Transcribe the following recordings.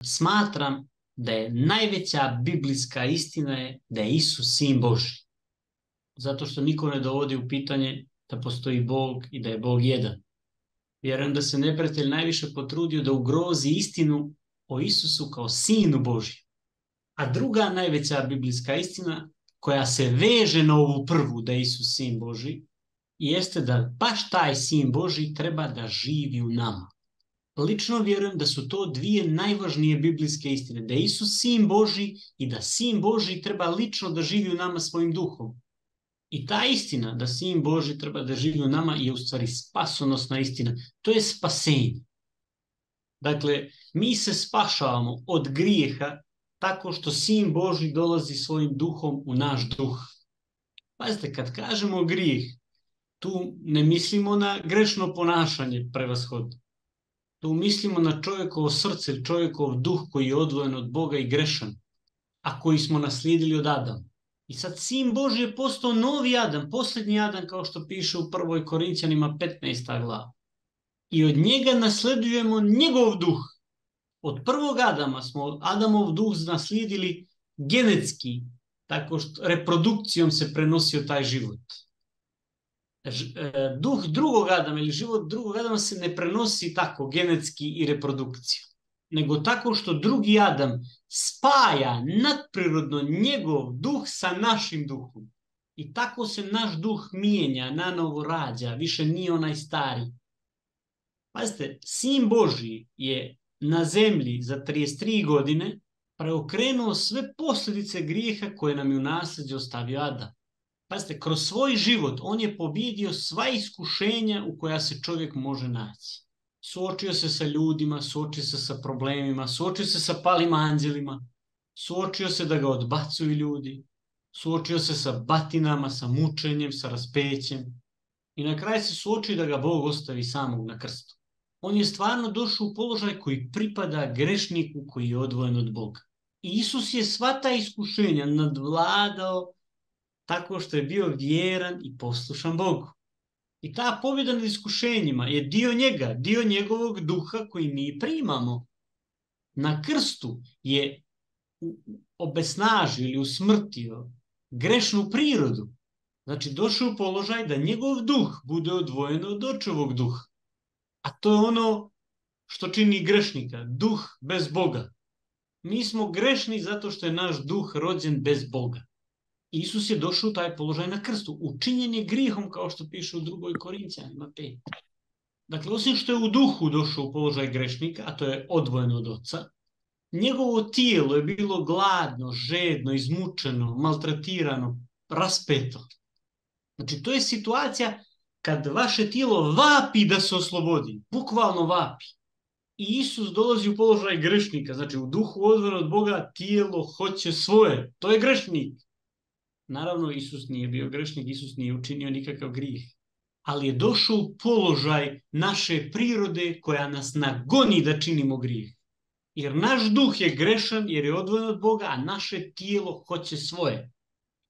smatram da je najveća biblijska istina da je Isus sin Božji. Zato što niko ne dovodi u pitanje da postoji Bog i da je Bog jedan. Vjerujem da se neprijatelj najviše potrudio da ugrozi istinu o Isusu kao sinu Božji. A druga najveća biblijska istina koja se veže na ovu prvu da je Isus sin Božji jeste da baš taj sin Božji treba da živi u nama. Lično vjerujem da su to dvije najvažnije biblijske istine. Da je Isus sin Božji i da sin Božji treba lično da živi u nama svojim duhom. I ta istina da sin Božji treba da živi u nama je u stvari spasonosna istina. To je spasenje. Dakle, mi se spašavamo od grijeha tako što sin Božji dolazi svojim duhom u naš duh. Pazite, kad kažemo grijeh, tu ne mislimo na grešno ponašanje prevashodno. Tu mislimo na čovjekovo srce, čovjekov duh koji je odvojen od Boga i grešan, a koji smo naslijedili od Adama. I sad sin Božji je postao novi Adam, posljednji Adam, kao što piše u 1. Korinćanima 15. glava. I od njega nasledujemo njegov duh. Od prvog Adama smo Adamov duh naslijedili genetski, tako što reprodukcijom se prenosio taj život. Duh drugog Adama ili život drugog Adama se ne prenosi tako genetski i reprodukcijom, nego tako što drugi Adam spaja nadprirodno njegov duh sa našim duhom. I tako se naš duh mijenja, nanovo rađa, više nije onaj stari. Pazite, sin Božji je na zemlji za 33 godine preokrenuo sve posljedice grijeha koje nam je u nasljeđe ostavio Adam. Pazite, kroz svoj život on je pobjedio sva iskušenja u koja se čovjek može naći. Suočio se sa ljudima, suočio se sa problemima, suočio se sa palim anđelima, suočio se da ga odbacuju ljudi, suočio se sa batinama, sa mučenjem, sa raspećem i na kraju se suočio da ga Bog ostavi samog na krstu. On je stvarno došao u položaj koji pripada grešniku koji je odvojen od Boga. I Isus je sva ta iskušenja nadvladao tako što je bio vjeran i poslušan Bogu. I ta pobjeda nad iskušenjima je dio njega, dio njegovog duha koji mi primamo. Na krstu je obesnažio ili usmrtio grešnu prirodu. Znači došao u položaj da njegov duh bude odvojen od očevog duha. A to je ono što čini grešnika, duh bez Boga. Mi smo grešni zato što je naš duh rođen bez Boga. Isus je došao u taj položaj na krstu, učinjen je grijehom kao što piše u 2. Korinćanima 5. Dakle, osim što je u duhu došao u položaj grešnika, a to je odvojeno od Oca, njegovo tijelo je bilo gladno, žedno, izmučeno, maltretirano, raspeto. Znači, to je situacija kad vaše tijelo vapi da se oslobodi, bukvalno vapi. I Isus dolazi u položaj grešnika, znači u duhu odvojeno od Boga tijelo hoće svoje, to je grešnik. Naravno, Isus nije bio grešnik, Isus nije učinio nikakav grijeh, ali je došao u položaj naše prirode koja nas nagoni da činimo grijeh. Jer naš duh je grešan jer je odvojen od Boga, a naše tijelo hoće svoje.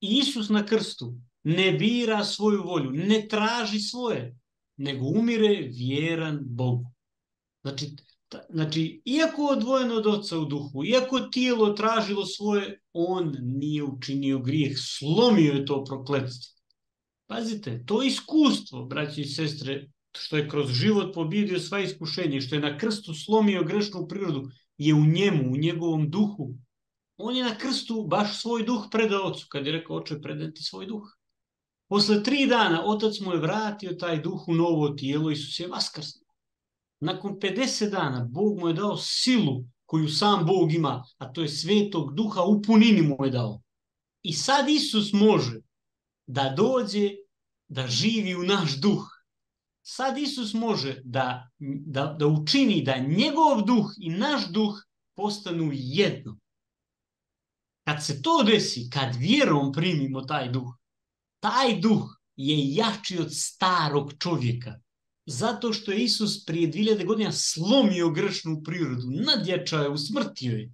I Isus na krstu ne bira svoju volju, ne traži svoje, nego umire vjeran Bogu. Znači, iako odvojeno od Oca u duhu, iako tijelo tražilo svoje, on nije učinio grijeh, slomio je to prokletstvo. Pazite, to iskustvo, braći i sestre, što je kroz život pobjedio sva iskušenja, što je na krstu slomio grešnu prirodu, je u njemu, u njegovom duhu. On je na krstu baš svoj duh predao Ocu, kad je rekao, Oče, predam ti svoj duh. Posle 3 dana Otac mu je vratio taj duh u novo tijelo, Isus je vaskrsnuo. Nakon 50 dana Bog mu je dao silu koju sam Bog ima, a to je Svetog Duha u punini mu je dao. I sad Isus može da dođe, da živi u naš duh. Sad Isus može da učini da njegov duh i naš duh postanu jedno. Kad se to desi, kad vjerom primimo taj duh je jači od starog čovjeka. Zato što je Isus prije 2000 godina slomio grešnu prirodu, nadjačao je, usmrtio je.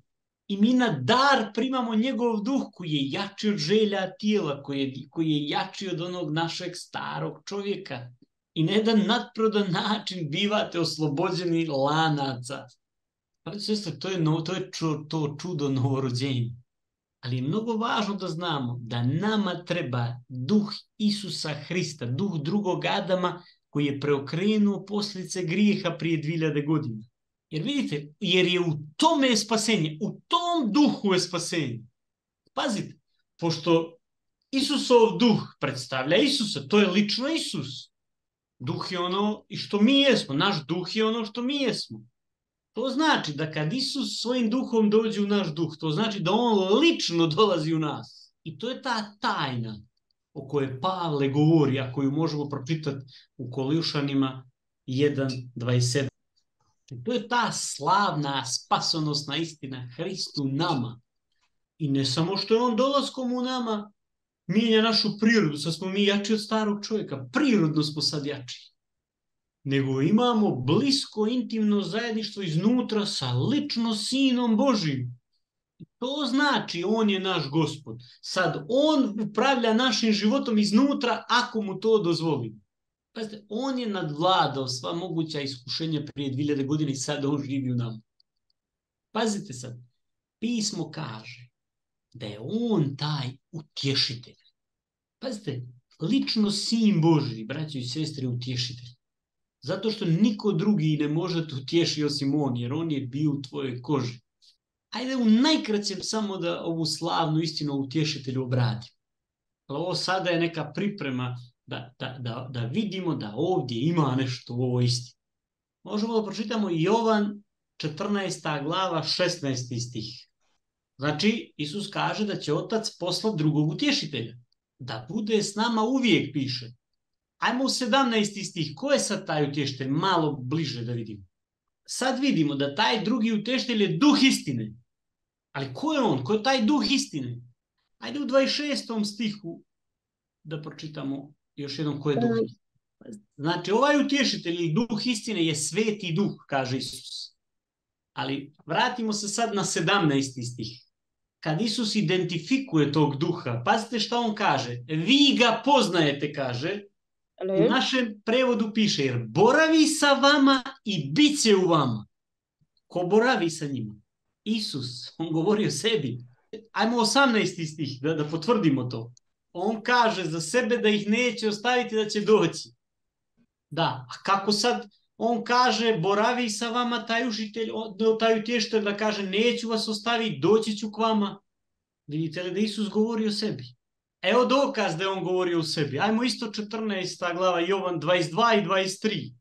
I mi na dar primamo njegov duh koji je jači od želja tijela, koji je jači od onog našeg starog čovjeka. I na jedan nadprirodan način bivate oslobođeni lanaca. Ali sestre, to je to čudo novorođenja. Ali je mnogo važno da znamo da nama treba duh Isusa Hrista, duh drugog Adama koji je preokrenuo posljedice grijeha prije 2000 godina. Jer vidite, jer je u tome je spasenje, u tom duhu je spasenje. Pazite, pošto Isusov duh predstavlja Isusa, to je lično Isus. Duh je ono i što mi jesmo, naš duh je ono što mi jesmo. To znači da kad Isus svojim duhom dođe u naš duh, to znači da on lično dolazi u nas. I to je ta tajna o kojoj Pavle govori, a koju možemo pročitati u Kološanima 1:27. To je ta slavna spasonosna istina Hristu nama. I ne samo što je on dolaskom u nama mijenja našu prirodu, sad smo mi jači od starog čovjeka, prirodno smo sad jači. Nego imamo blisko, intimno zajedništvo iznutra sa lično Sinom Božim. To znači on je naš Gospod. Sad on upravlja našim životom iznutra ako mu to dozvolimo. Pazite, on je nadvladao sva moguća iskušenja prije 2000 godina i sad on živi u nama. Pazite sad, pismo kaže da je on taj utješitelj. Pazite, lično Sin Boži, braćo i sestre, utješitelj. Zato što niko drugi ne može te utješi osim on, jer on je bio u tvojoj koži. Ajde u najkraćem samo da ovu slavnu istinu o utješitelju obradim. Ovo sada je neka priprema da vidimo da ovdje ima nešto u ovoj istini. Možemo da pročitamo Jovan 14. glava 16. stih. Znači, Isus kaže da će Otac poslati drugog utješitelja. Da bude s nama uvijek, piše. Ajmo u 17. stih. Ko je sad taj utješitelj? Malo bliže da vidimo. Sad vidimo da taj drugi utješitelj je duh istine. Ali ko je on? Ko je taj duh istine? Ajde u 26. stihu da pročitamo još jednom ko je duh istine. Znači, ovaj utješitelj ili duh istine je sveti duh, kaže Isus. Ali vratimo se sad na 17. stih. Kad Isus identifikuje tog duha, pazite šta on kaže. Vi ga poznajete, kaže. U našem prevodu piše, jer boravi sa vama i bit će u vama. Ko boravi sa njima? Isus, on govori o sebi. Ajmo 18. stih, da potvrdimo to. On kaže za sebe da ih neće ostaviti, da će doći. Da, a kako sad on kaže, boravi sa vama taj utješitelj, da kaže, neću vas ostaviti, doći ću k vama. Vidite li da Isus govori o sebi? Evo dokaz da je on govori o sebi. Ajmo isto 14. glava Jovan 22 i 23.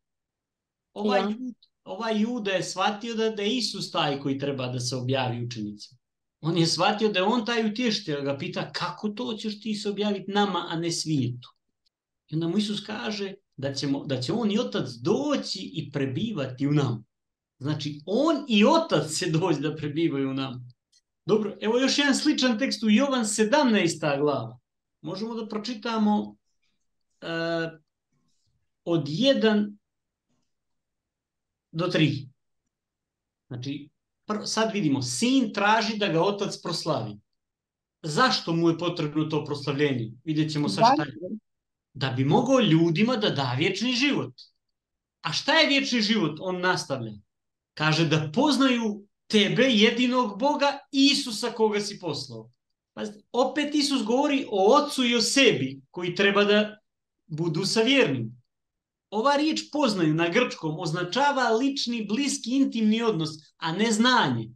Ovaj Juda je shvatio da je Isus taj koji treba da se objavi učenicima. On je shvatio da je on taj utješitelj, ga pita kako to ćeš ti se objaviti nama, a ne svijetu. I onda mu Isus kaže da će on i Otac doći i prebivati u nama. Znači, on i Otac će doći da prebivaju u nama. Dobro, evo još jedan sličan tekst u Jovan 17. glava. Možemo da pročitamo od 1 do 3. Znači, sad vidimo, sin traži da ga Otac proslavi. Zašto mu je potrebno to proslavljenje? Vidjet ćemo sad šta je. Da bi mogao ljudima da da vječni život. A šta je vječni život? On nastavlja. Kaže da poznaju tebe, jedinog Boga, Isusa koga si poslao. Pazite, opet Isus govori o Otcu i o sebi, koji treba da budu sa vjernim. Ova riječ poznaju na grčkom označava lični, bliski, intimni odnos, a ne znanje.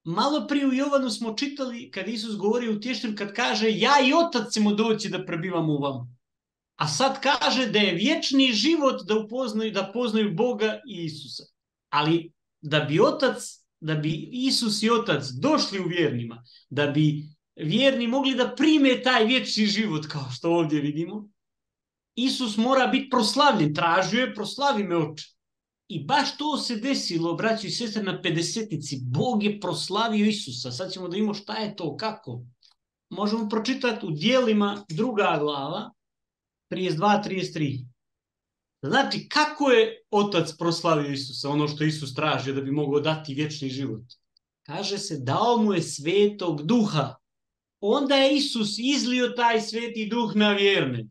Malo prije u Jovanu smo čitali kad Isus govori o utješitelju, kad kaže ja i Otac ćemo doći da prebivamo u vama. A sad kaže da je vječni život da poznaju Boga i Isusa. Ali da bi Isus i Otac došli u vjernima, da bi vjerni mogli da prime taj vječni život, kao što ovdje vidimo, Isus mora biti proslavljen. Tražio je, proslavi me Oče. I baš to se desilo, braći i sestre, na 50-ici. Bog je proslavio Isusa. Sad ćemo da vidimo šta je to, kako. Možemo pročitati u Djelima 2. glava, 32-33. Znači, kako je Otac proslavio Isusa, ono što Isus tražio da bi mogao dati vječni život? Kaže se, dao mu je svetog duha. Onda je Isus izlio taj sveti duh na vjerne.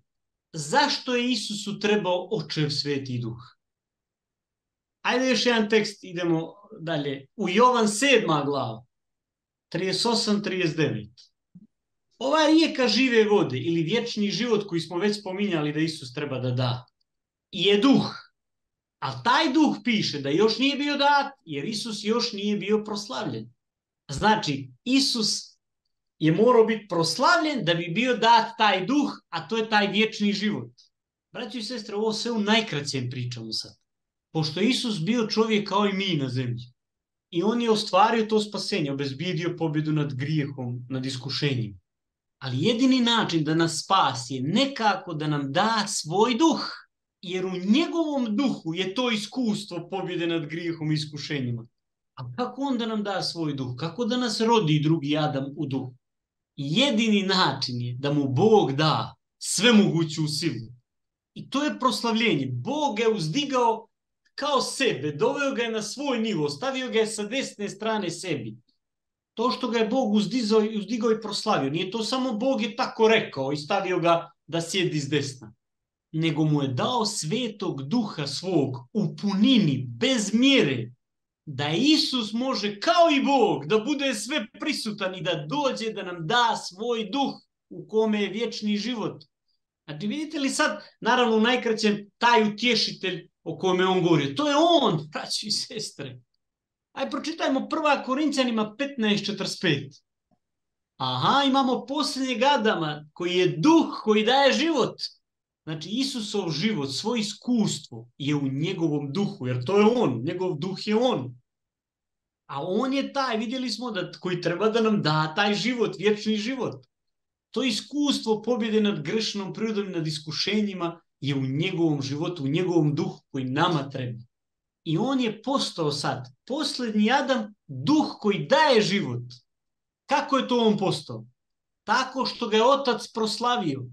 Zašto je Isusu trebao Očev sveti duh? Ajde još jedan tekst, idemo dalje. U Jovan 7. glava, 38-39. Ova rijeka žive vode ili vječni život koji smo već spominjali da Isus treba da da, je duh. A taj duh piše da još nije bio dat, jer Isus još nije bio proslavljen. Znači, Isus je morao biti proslavljen da bi bio dat taj duh, a to je taj vječni život. Braći i sestre, ovo sve u najkraćem pričamo sad. Pošto je Isus bio čovjek kao i mi na zemlji. I on je ostvario to spasenje, obezbijedio pobjedu nad grijehom, nad iskušenjem. Ali jedini način da nas spasi je nekako da nam da svoj duh. Jer u njegovom duhu je to iskustvo pobjede nad grijehom i iskušenjima. A kako on da nam da svoj duh? Kako da nas rodi drugi Adam u duhu? Jedini način je da mu Bog da svemoguću silu. I to je proslavljenje. Bog je uzdigao kao sebe, doveo ga je na svoj nivo, stavio ga je sa desne strane sebi. To što ga je Bog uzdigao i proslavio, nije to samo Bog je tako rekao i stavio ga da sjedi s desna, nego mu je dao svetog duha svog u punini, bez mjere, da Isus može kao i Bog da bude sve prisutan i da dođe da nam da svoj duh u kome je vječni život. Znači vidite li sad, naravno u najkraćem, taj utješitelj o kome on govori, to je on, braći i sestre. Aj pročitajmo 1. Korinćanima 15:45. Aha, imamo posljednjeg Adama koji je duh koji daje život. Znači Isusov život, svoje iskustvo je u njegovom duhu, jer to je on, njegov duh je on. A on je taj, vidjeli smo, koji treba da nam da taj život, vječni život. To iskustvo pobjede nad grešnom prirodom, nad iskušenjima je u njegovom životu, u njegovom duhu koji nama treba. I on je postao sad posljednji Adam, duh koji daje život. Kako je to on postao? Tako što ga je Otac proslavio.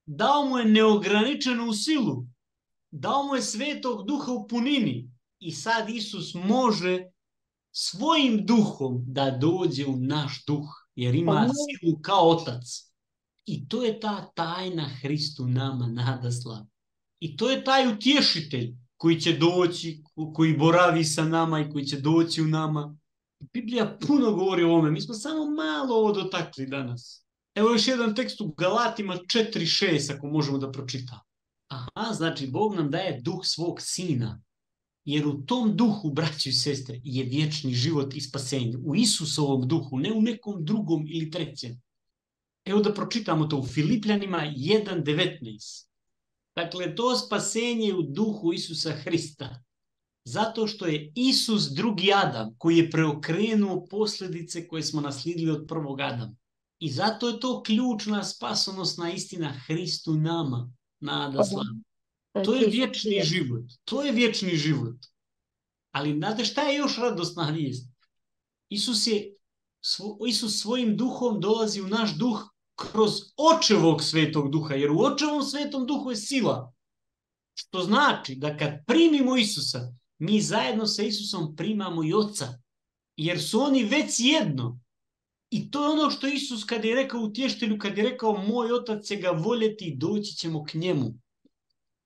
Dao mu je neograničenu silu. Dao mu je svetog duha u punini. I sad Isus može svojim duhom da dođe u naš duh, jer ima silu kao Otac. I to je ta tajna Hristu nama nadasla. I to je taj utješitelj koji će doći, koji boravi sa nama i koji će doći u nama. Biblija puno govori o ovome. Mi smo samo malo ovo dotakli danas. Evo još jedan tekst u Galatima 4:6, ako možemo da pročitamo. Aha, znači Bog nam daje duh svog sina. Jer u tom duhu, braći i sestre, je vječni život i spasenje. U Isusovom duhu, ne u nekom drugom ili trećem. Evo da pročitamo to u Filipljanima 1:19. Dakle, to spasenje u duhu Isusa Hrista. Zato što je Isus drugi Adam koji je preokrenuo posljedice koje smo naslijedili od prvog Adama. I zato je to ključna spasonosna istina Hristu nama, nada slava. To je vječni život. To je vječni život. Ali znate šta je još radosna vijest? Isus svojim duhom dolazi u naš duh kroz očevog svetog duha, jer u očevom svetom duhu je sila. Što znači da kad primimo Isusa, mi zajedno sa Isusom primamo i Oca, jer su oni već jedno. I to je ono što Isus kad je rekao utještelju, kad je rekao moj Otac će ga voljeti i doći ćemo k njemu.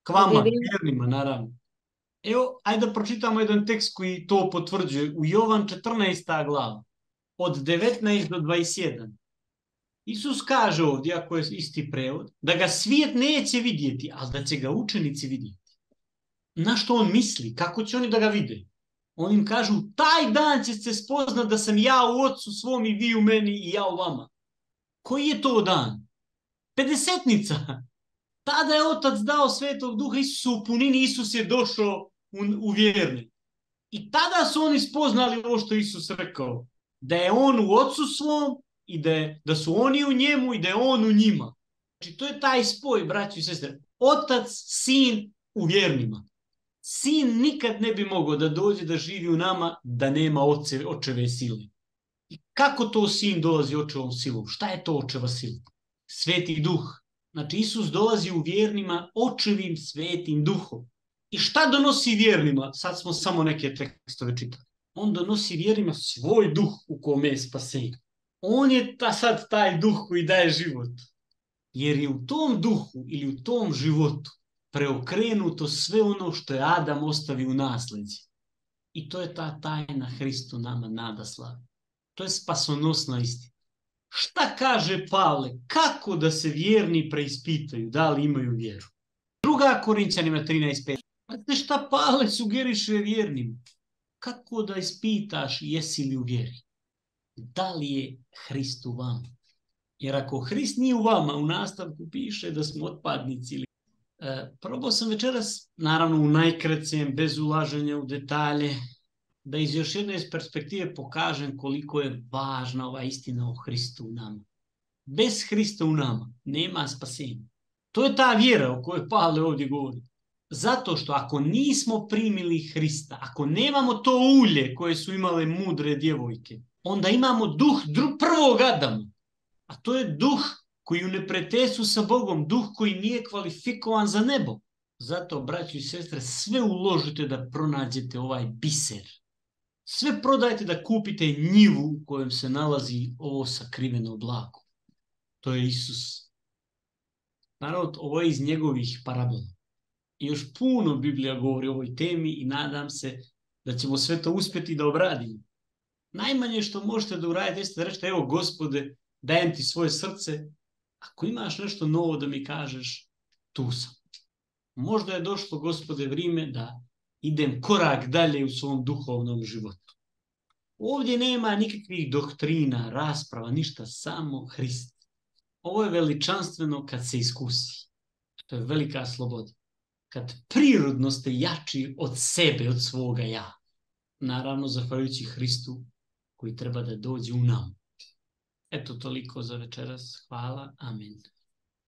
K vama, vjernima, naravno. Evo, ajde da pročitamo jedan tekst koji to potvrđuje. U Jovan 14. glava, od 19 do 21. Isus kaže ovdje, ako je isti prevod, da ga svijet neće vidjeti, ali da će ga učenici vidjeti. Na što on misli? Kako će oni da ga vide? On im kažu, taj dan će se spoznat da sam ja u Otcu svom i vi u meni i ja u vama. Koji je to dan? Pedesetnica. Tada je Otac dao svetog duha Isusu u punini, Isus je došao u vjerne. I tada su oni spoznali ovo što Isus rekao, da je on u Otcu svom i da su oni u njemu i da je on u njima. Znači to je taj spoj, braći i sestre. Otac, sin u vjernima. Sin nikad ne bi mogao da dođe da živi u nama da nema očeve sile. I kako to sin dolazi očevom silom? Šta je to očeva sila? Sveti duh. Znači Isus dolazi u vjernima očevim svetim duhom. I šta donosi vjernima? Sad smo samo neke tekstove čitali. On donosi vjernima svoj duh u kome je spasenje. On je sad taj duh koji daje život. Jer je u tom duhu ili u tom životu preokrenuto sve ono što je Adam ostavio u nasljeđe. I to je ta tajna Hristu nama nada slavi. To je spasonosna istina. Šta kaže Pavle? Kako da se vjerni preispitaju da li imaju vjeru? 2. Korinćanima 13.5. Znate šta Pavle sugeriše vjernim? Kako da ispitaš jesi li u vjeri? Da li je Hrist u vama? Jer ako Hrist nije u vama, u nastavku piše da smo otpadnici. Probao sam večeras, naravno u najkraćem, bez ulaženja u detalje, da iz još jedne perspektive pokažem koliko je važna ova istina o Hristu u nama. Bez Hrista u nama nema spasenja. To je ta vjera o kojoj Pavle ovdje govori. Zato što ako nismo primili Hrista, ako nemamo to ulje koje su imale mudre djevojke, onda imamo duh prvog Adama. A to je duh koji u neprijateljstvu sa Bogom, duh koji nije kvalifikovan za nebo. Zato, braćo i sestre, sve uložite da pronađete ovaj biser. Sve prodajte da kupite njivu u kojem se nalazi ovo sakriveno blago. To je Isus. Naravno, ovo je iz njegovih parabola. I još puno Biblija govori o ovoj temi i nadam se da ćemo sve to uspjeti da obradimo. Najmanje što možete da uradite jeste da rečete, evo Gospode, dajem ti svoje srce. Ako imaš nešto novo da mi kažeš, tu sam. Možda je došlo, Gospode, vrijeme da idem korak dalje u svom duhovnom životu. Ovdje nema nikakvih doktrina, rasprava, ništa, samo Hrist. Ovo je veličanstveno kad se iskusi. To je velika sloboda. Kad prirodno ste jači od sebe, od svoga ja. Naravno, zahvaljujući Hristu koji treba da dođe u nam. Eto toliko za večeras. Hvala. Amen.